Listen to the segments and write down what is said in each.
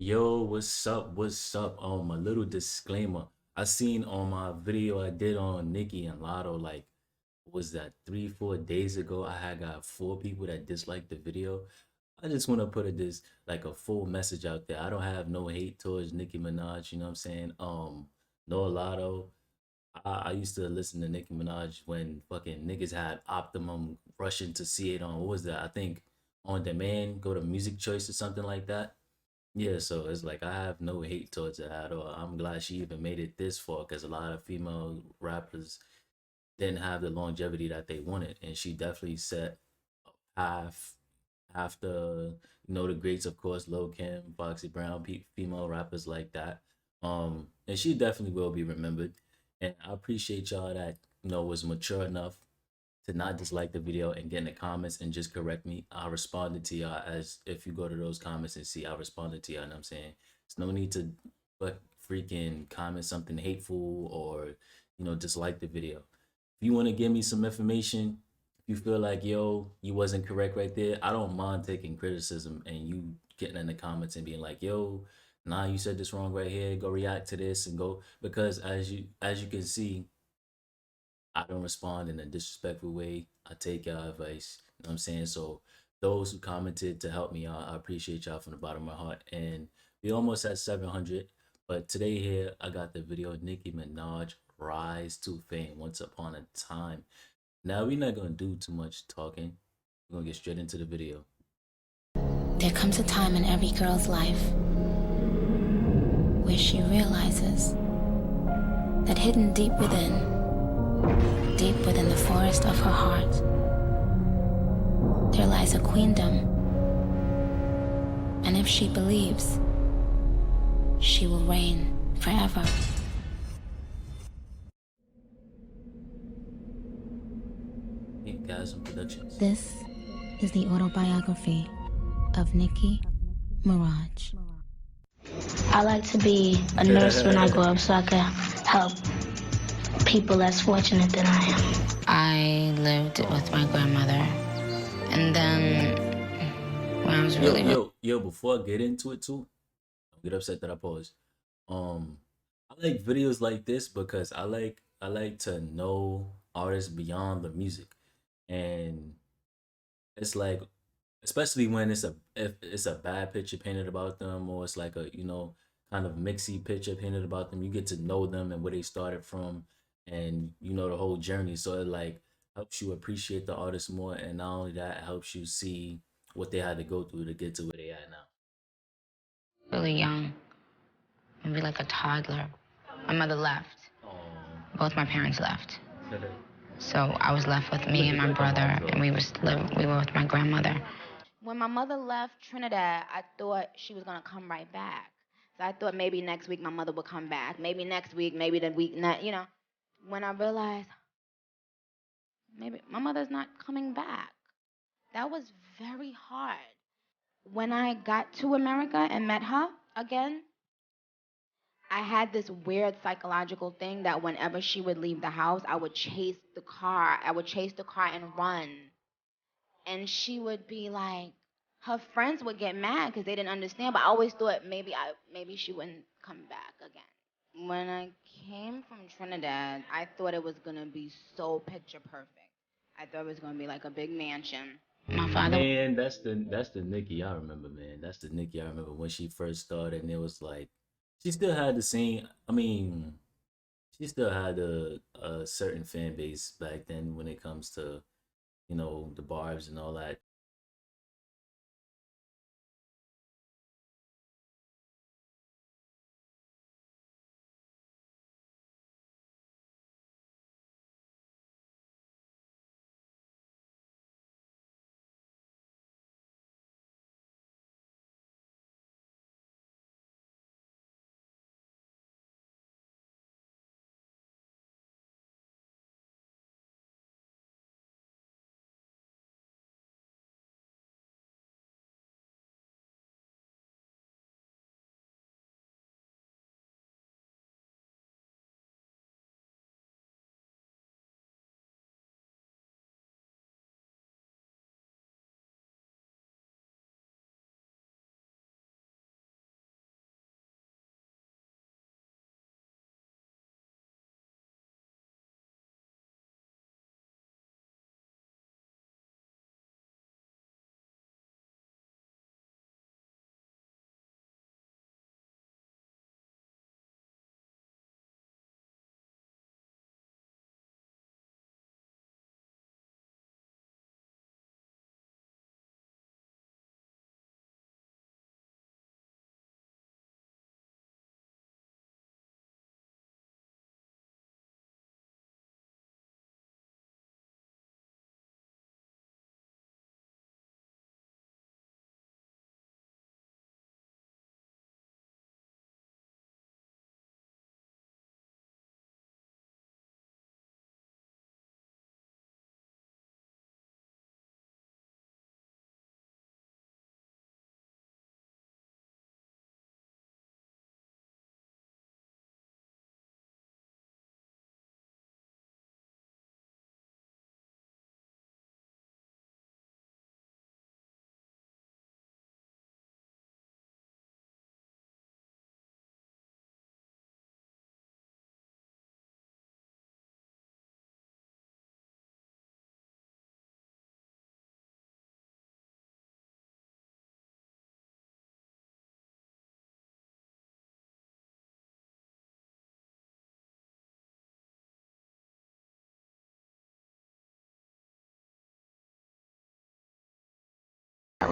Yo, what's up? What's up? A little disclaimer. I seen on my video I did on Nicki and Lotto, like, what was that 3, 4 days ago? I had got 4 people that disliked the video. I just want to put this like a full message out there. I don't have no hate towards Nicki Minaj, you know what I'm saying? No Lotto. I used to listen to Nicki Minaj when fucking niggas had Optimum rushing to see it on, what was that? I think on demand, go to Music Choice or something like that. Yeah, so it's like I have no hate towards it at all. I'm glad she even made it this far because a lot of female rappers didn't have the longevity that they wanted, and she definitely set half after the greats, of course, Lil Kim, Foxy Brown, female rappers like that. And she definitely will be remembered. And I appreciate y'all that was mature enough to not dislike the video and get in the comments and just correct me. I responded to y'all, as if you go to those comments and see I responded to y'all, and I'm saying there's no need to but freaking comment something hateful or dislike the video. If you want to give me some information, if you feel like you wasn't correct right there, I don't mind taking criticism and you getting in the comments and being like, yo, nah, you said this wrong right here, go react to this and go, because as you can see, I don't respond in a disrespectful way. I take y'all advice. You know what I'm saying? So those who commented to help me out, I appreciate y'all from the bottom of my heart. And we almost at 700. But today here, I got the video Nicki Minaj Rise to Fame Once Upon a Time. Now we're not gonna do too much talking. We're gonna get straight into the video. There comes a time in every girl's life where she realizes that hidden deep within the forest of her heart, there lies a queendom. And if she believes, she will reign forever. Pink Gasm Productions. This is the autobiography of Nicki Minaj. I like to be a nurse when I grow up so I can help people less fortunate than I am. I lived with my grandmother, and then when I was Yo, before I get into it too, don't get upset that I paused. I like videos like this because I like to know artists beyond the music. And it's like, especially when if it's a bad picture painted about them, or it's like a kind of mixy picture painted about them, you get to know them and where they started from, and the whole journey. So it like helps you appreciate the artist more, and not only that, it helps you see what they had to go through to get to where they at now. really young, maybe like a toddler, my mother left. Oh. Both my parents left. So I was left with me and my brother, and we were with my grandmother. When my mother left Trinidad, I thought she was gonna come right back. So I thought maybe next week my mother would come back. Maybe next week, maybe the week not, When I realized maybe my mother's not coming back, that was very hard. When I got to America and met her again, I had this weird psychological thing that whenever she would leave the house, I would chase the car. I would chase the car and run. And she would be like, her friends would get mad because they didn't understand. But I always thought maybe she wouldn't come back again. When I came from Trinidad, I thought it was gonna be so picture perfect. I thought it was gonna be like a big mansion. My father. Man, that's the Nicki I remember, man. That's the Nicki I remember when she first started, and it was like she still had the same. I mean, she still had a certain fan base back then when it comes to the Barbz and all that.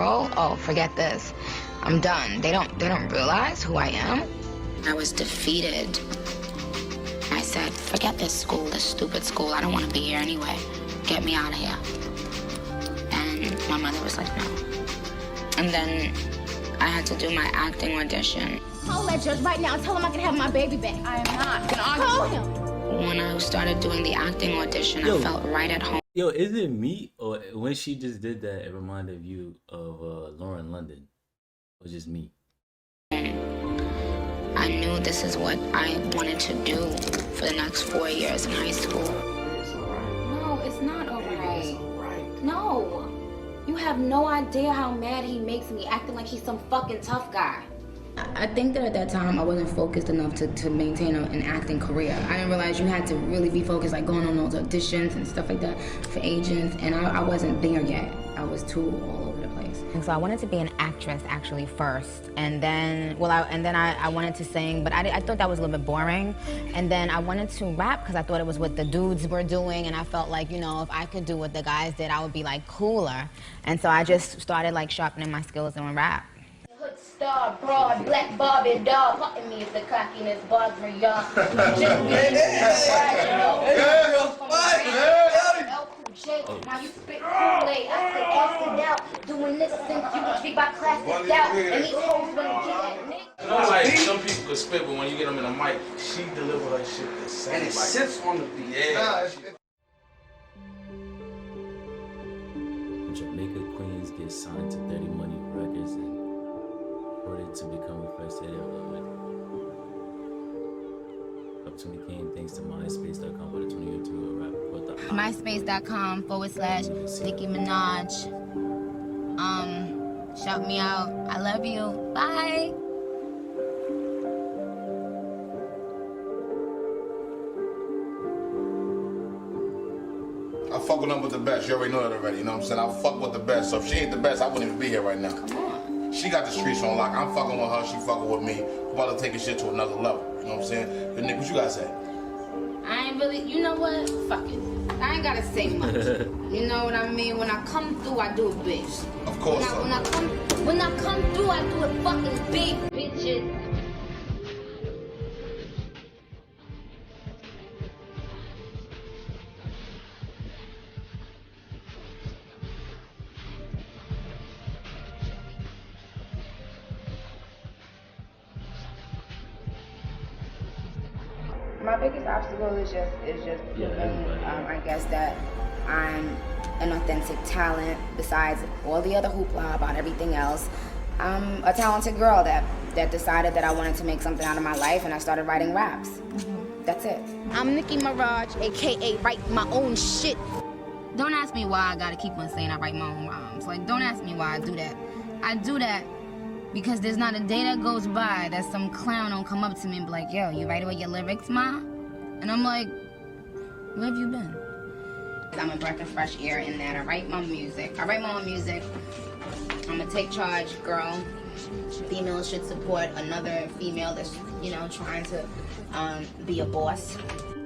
role, oh, forget this. I'm done. They don't realize who I am. I was defeated. I said, forget this school, this stupid school. I don't want to be here anyway. Get me out of here. And my mother was like, no. And then I had to do my acting audition. Call that judge right now and tell him I can have my baby back. I am not gonna argue. Call him. When I started doing the acting audition, I felt right at home. Yo, is it me or when she just did that, it reminded you of Lauren London? Or just me? I knew this is what I wanted to do for the next 4 years in high school. No, it's not okay. No. You have no idea how mad he makes me acting like he's some fucking tough guy. I think that at that time I wasn't focused enough to maintain an acting career. I didn't realize you had to really be focused, like going on those auditions and stuff like that for agents, and I wasn't there yet. I was too all over the place. And so I wanted to be an actress actually first, and then I wanted to sing, but I thought that was a little bit boring. And then I wanted to rap because I thought it was what the dudes were doing, and I felt like, you know, if I could do what the guys did, I would be like cooler. And so I just started like sharpening my skills doing rap. Hood star, broad, black Barbie doll. Fucking me if the cockiness bothers me, y'all. Now you spit Kool-Aid, I spit acid out. Doing this since you speak by classic out. And these hoes wanna get that nigga. You know, like some people could spit, but when you get them in a mic, she deliver her shit the same. And it sits on the beat. Yeah. Jamaica Queens get signed to 30 Money Records and reported to become a first hit ever. Opportunity came thanks to MySpace.com for the 2002 rap report. MySpace.com/Nicki Minaj. Shout me out. I love you. Bye. I fuck with them with the best. You already know that already. You know what I'm saying? I fuck with the best. So if she ain't the best, I wouldn't even be here right now. Come on. She got the streets on lock. I'm fucking with her. She fucking with me. We're about to take this shit to another level. You know what I'm saying? But Nick, what you gotta say? I ain't really, you know what? Fuck it. I ain't gotta say much. You know what I mean? When I come through, I do it big. Of course. When I come through, I do it fucking big, bitches. My biggest obstacle is just proving, I guess, that I'm an authentic talent. Besides all the other hoopla about everything else, I'm a talented girl that decided that I wanted to make something out of my life, and I started writing raps. That's it. I'm Nicki Minaj, aka write my own shit. Don't ask me why I gotta keep on saying I write my own rhymes. Like, don't ask me why I do that. I do that because there's not a day that goes by that some clown don't come up to me and be like, yo, you write away your lyrics, ma? And I'm like, where have you been? I'm a breath of fresh air in that I write my own music. I'm a take charge girl. Females should support another female that's, you know, trying to be a boss.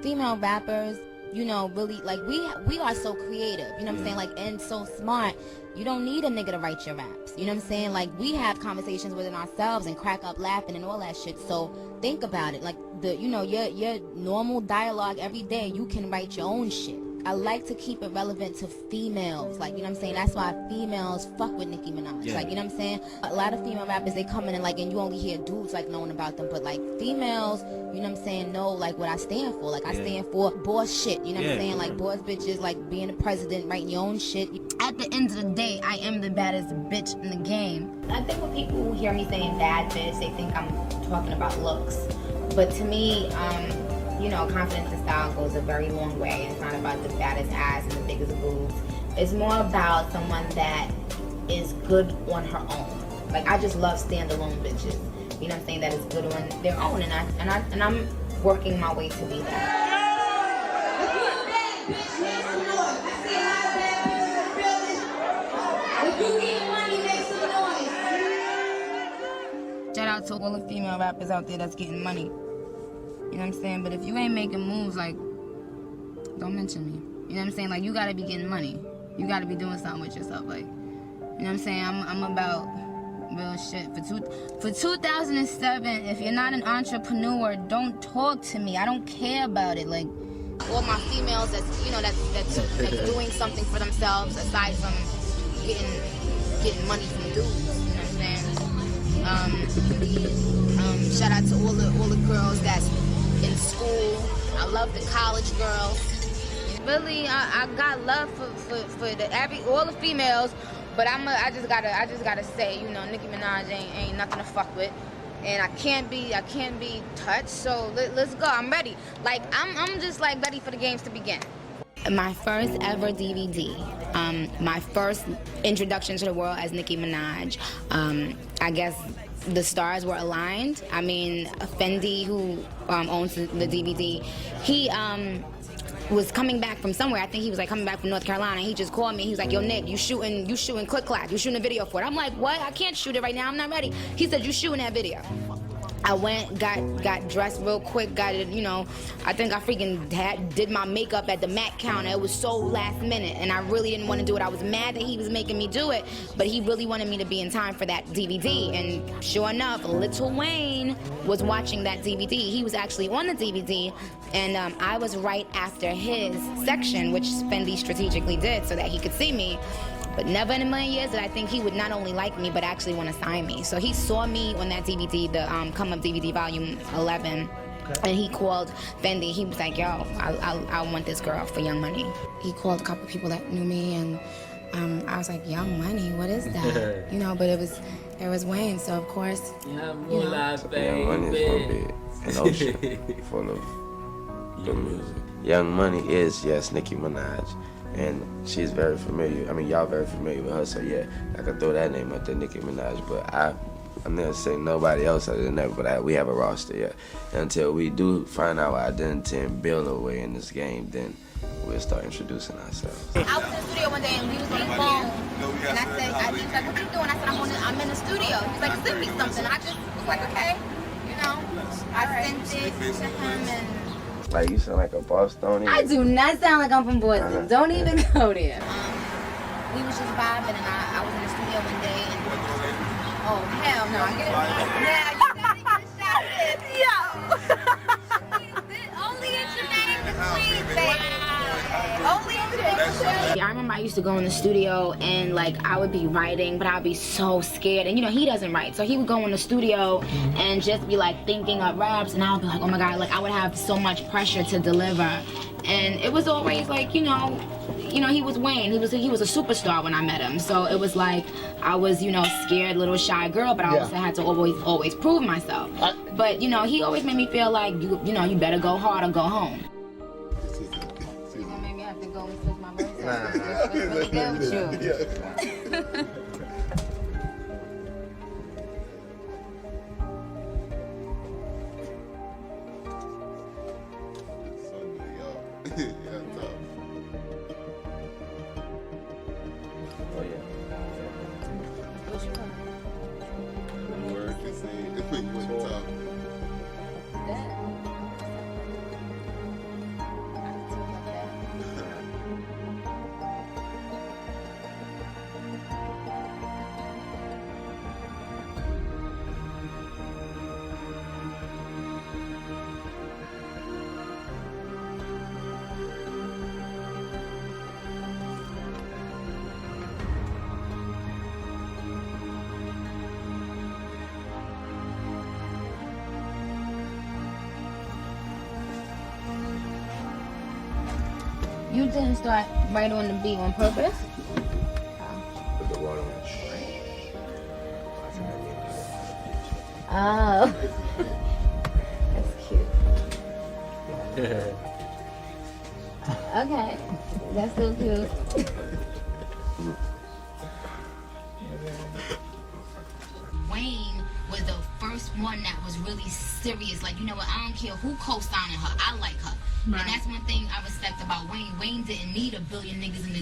Female rappers, you know, really, like, we are so creative, you know what I'm saying, like, and so smart. You don't need a nigga to write your raps, you know what I'm saying? Like, we have conversations within ourselves and crack up laughing and all that shit. So think about it, like, your normal dialogue every day, you can write your own shit. I like to keep it relevant to females, like, you know what I'm saying? That's why females fuck with Nicki Minaj, like, you know what I'm saying? A lot of female rappers, they come in and, like, and you only hear dudes, like, knowing about them, but, like, females, you know what I'm saying, know, like, what I stand for. Like, I stand for boss shit, you know what I'm saying? Like, boss bitches, like, being the president, writing your own shit. At the end of the day, I am the baddest bitch in the game. I think when people hear me saying bad bitch, they think I'm talking about looks. But to me, you know, confidence and style goes a very long way. It's not about the baddest ass and the biggest boobs. It's more about someone that is good on her own. Like, I just love standalone bitches. You know what I'm saying? That is good on their own, and I'm working my way to be that. Shout out to all the female rappers out there that's getting money. You know what I'm saying? But if you ain't making moves, like, don't mention me. You know what I'm saying? Like, you gotta be getting money. You gotta be doing something with yourself. Like, You know what I'm saying? I'm about real shit. For 2007, if you're not an entrepreneur, don't talk to me. I don't care about it. Like, all my females that's, you know, that's doing something for themselves aside from getting money from dudes. You know what I'm saying? Shout out to all the girls that's in school. I love the college girls. Really, I got love for all the females, but I just gotta say, you know, Nicki Minaj ain't nothing to fuck with, and I can't be touched. So let's go. I'm ready. Like I'm just like ready for the games to begin. My first ever DVD, my first introduction to the world as Nicki Minaj. I guess the stars were aligned. I mean, Fendi, who owns the DVD, he was coming back from somewhere. I think he was like coming back from North Carolina. He just called me. He was like, yo, Nick, you shooting Click Clack. You shooting a video for it. I'm like, what? I can't shoot it right now. I'm not ready. He said, you shooting that video. I went, got dressed real quick, got it, you know, I think I freaking did my makeup at the MAC counter. It was so last minute, and I really didn't want to do it. I was mad that he was making me do it, but he really wanted me to be in time for that DVD, and sure enough, Lil Wayne was watching that DVD. He was actually on the DVD, and I was right after his section, which Fendi strategically did so that he could see me. But never in a million years did I think he would not only like me, but actually want to sign me. So he saw me on that DVD, the Come Up DVD Volume 11, and he called Fendi. He was like, yo, I want this girl for Young Money. He called a couple people that knew me, and I was like, Young Money, what is that? You know, but it was Wayne, so of course, Young you know. Money is gonna be an ocean full of good music. Young Money is, yes, Nicki Minaj. And she's very familiar. I mean, y'all very familiar with her, so yeah, I could throw that name out there, Nicki Minaj. But I'm never saying nobody else other than that. But we have a roster, yeah. Until we do find our identity and build our way in this game, then we'll start introducing ourselves. I was in the studio one day and we was on the phone, and I said, he was like, what you doing? I said, I'm in the studio. He was like, send me something. I just was like, okay, you know. I sent it to him and. Like, you sound like a Bostonian. I do not sound like I'm from Boston. Don't even go there. We was just vibing, and I was in the studio one day, and oh hell no, I get it. Yeah, you gotta get a shot in. Yo. Only in Jermaine the Queen, baby. Only in Jermaine. I remember I used to go in the studio and like I would be writing, but I'd be so scared. And you know, he doesn't write, so he would go in the studio and just be like thinking up raps, and I would be like, oh my god, like I would have so much pressure to deliver. And it was always like, you know, he was Wayne. He was a superstar when I met him. So it was like I was, you know, scared little shy girl, but I also had to always prove myself. But you know, he always made me feel like you know, you better go hard or go home. You gonna make me have to go and switch my verse. What's really good with you? You didn't start right on the beat on purpose? Put the water on. Oh. That's cute. Okay. That's so cute. Wayne was the first one that was really serious. Like, you know what, I don't care who co-signing her, I like her. Right. And that's one thing I respect about Wayne. Wayne didn't need a billion niggas in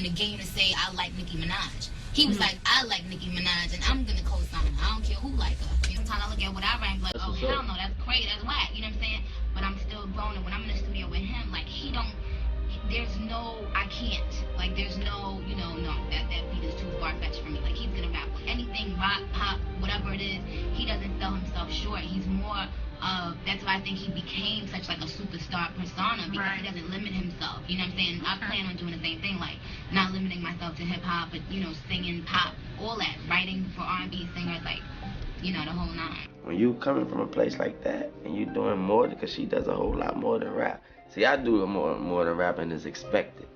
the game to say, I like Nicki Minaj. He was like, I like Nicki Minaj, and I'm gonna co-sign her. I don't care who like her. Sometimes I look at what I write and be like, oh, hell no, that's crazy, that's whack. You know what I'm saying? But I'm still grown, and when I'm in the studio with him, like, there's no, I can't. Like, there's no, you know, no, that beat is too far-fetched for me. Like, he's gonna rap with anything, rock, pop, whatever it is. He doesn't sell himself short. He's more of, that's why I think he became such like a superstar persona, because he doesn't limit himself. You know what I'm saying? I plan on doing the same thing, like not limiting myself to hip-hop, but, you know, singing, pop, all that, writing for R&B singers, like, you know, the whole nine. When you coming from a place like that and you doing more, because she does a whole lot more than rap. See, I do more than rapping is expected.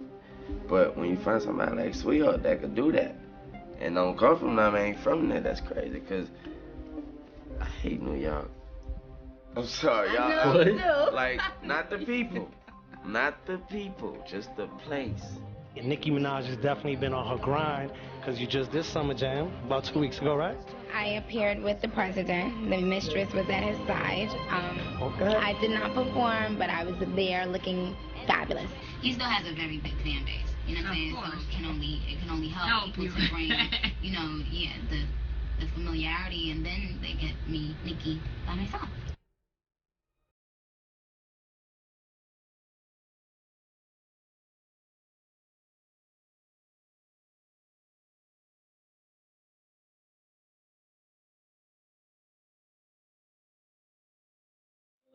But when you find somebody like Sweetheart that could do that and don't come from them, ain't from there, that's crazy. Because I hate New York. I'm sorry, y'all. Like, not the people. Not the people, just the place. Nicki Minaj has definitely been on her grind, because you just did Summer Jam about 2 weeks ago, right? I appeared with the president. The mistress was at his side. Okay. I did not perform, but I was there looking fabulous. He still has a very big fan base. You know what I'm saying? So it can only help people to bring, you know, the familiarity, and then they get me, Nicki, by myself.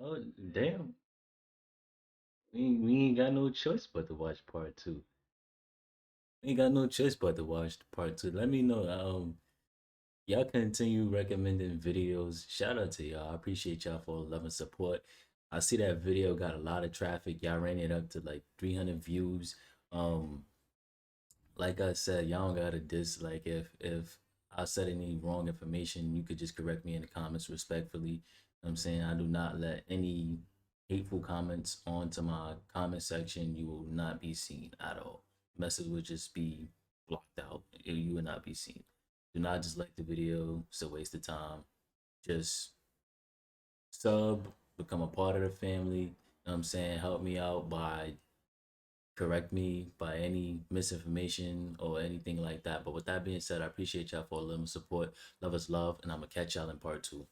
Oh damn, we ain't got no choice but to watch part two. We ain't got no choice but to watch part two. Let me know. Y'all continue recommending videos. Shout out to y'all. I appreciate y'all for love and support. I see that video got a lot of traffic. Y'all ran it up to like 300 views. Like I said, y'all don't gotta diss. Like, if I said any wrong information, you could just correct me in the comments respectfully. You know what I'm saying? I do not let any hateful comments onto my comment section. You will not be seen at all. Message will just be blocked out. You will not be seen. Do not just like the video. It's a waste of time. Just sub, become a part of the family. You know what I'm saying? Help me out by correct me by any misinformation or anything like that. But with that being said, I appreciate y'all for a little support. Love is love, and I'm gonna catch y'all in part two.